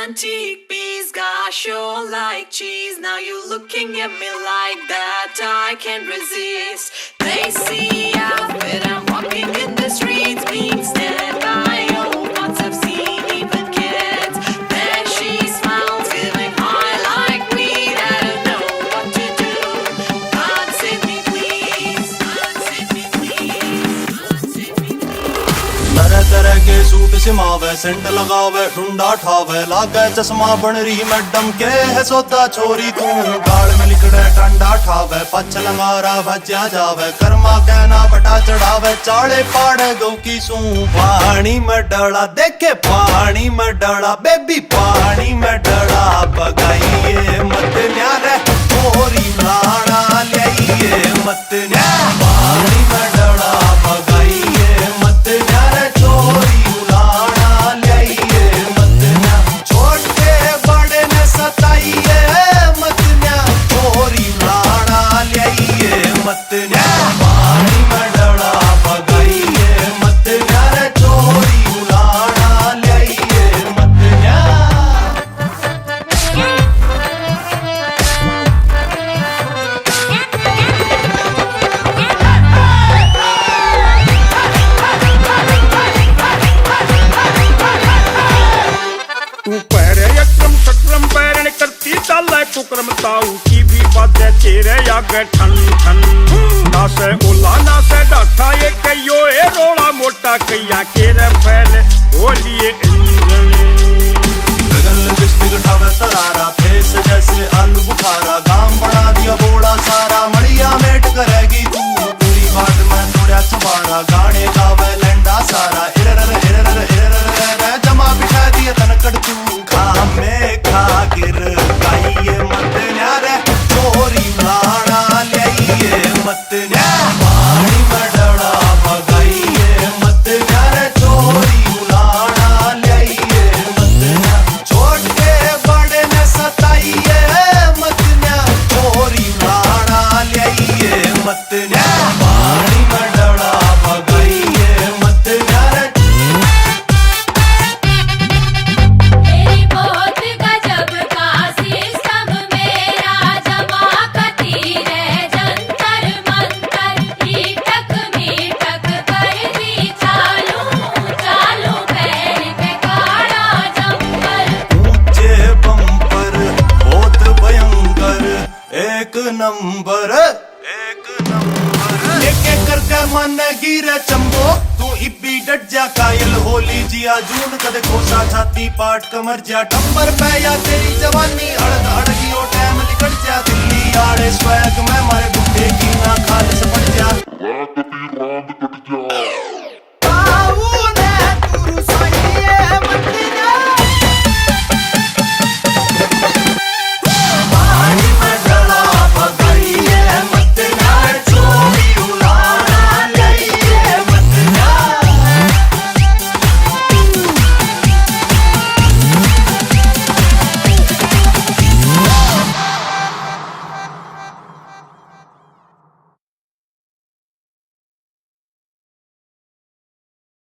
antique piece, gosh, you're like cheese. Now you looking at me like that, I can't resist. They see outfit, I'm walking in the streets, being stared by old ones I've seen, even kids. There she smiles, giving high like weed. I don't know what to do. God save me, please. God save me, please. God save me, please. तरह तरह के suit सिमावे, Saint लगावे, ढूंढा ठावे, लागे चश्मा बन रही मैडम के है सोता छोरी तू। गाल में लिखड़े टंडा ठावे, पछ लंगारा भज्या जावे, कर्मा कहना बटा चढ़ावे, चाड़े पाड़े गौ की सू। पानी में डड़ा देखे पानी में डड़ा, बेबी पानी में डड़ा, बगाइए मत न्यारे छोरी लाना लियाइए मत न्या। पानी में डड़ा बगाइए मत न्यारे छोरी उलाना लियाइए मत न्या। छोटे बड़े ने सताइए मत न्या, छोरी उलाना लियाइए मत न्या। पानी में डड़ा बगाइए मत न्यारे छोरी उलाना लियाइए मत न्या। तू पैरे यक्रम चक्रम पैरण करती चाले कुक्रम, ताऊ की भी बातें तेरे आगे ठन ठन। ना से ओला ना से डाठा, ये कहियो ए रोड़ा मोटा, कैया केरे फैले होलिए इंजन। गगन लिपस्टिक उठावे तरारा, फेस जैसे आलू बुखारा, गाम बना दिया बोड़ा सारा, मड़िया मेट करेगी तू। पूरी बात में थोड़ा चबारा, गाने गावे लैंडा सारा, इरर इरर इरर जमा बिठा दिया तनकड़ तू। खा में खा गिर गाइए मत न्यारे, चोरी लाना लियाइए मत न्या। पानी में डड़ा बगाइए मत न्यारे, चोरी उलाना लियाइए मत न्या। छोटे बड़े ने सताइए मत न्या, चोरी उलाना लियाइए मत न्या। पानी में डड़ा बगाइए मत न्यारे। तेरी बहुत गजब का सिस्टम, मेरा जमा करती रे जंतर मंतर। मीठक मीठक कर दी चालू चालू, पैर पे काड़ा जंपर। ऊंचे बम्पर बहुत भयंकर, एक नंबर एक नंबर। एक एक करके मन गिरे चंबो, तू इब्बी डट जा कायल होली जिया जून कदे खोसा छाती पाट कमर जा टंबर पे या तेरी जवानी अड़ग अड़गी ओ टाइम निकट जा। दिल्ली आड़े स्वैग में मारे बुड्ढे की ना खाल से पड़ जा।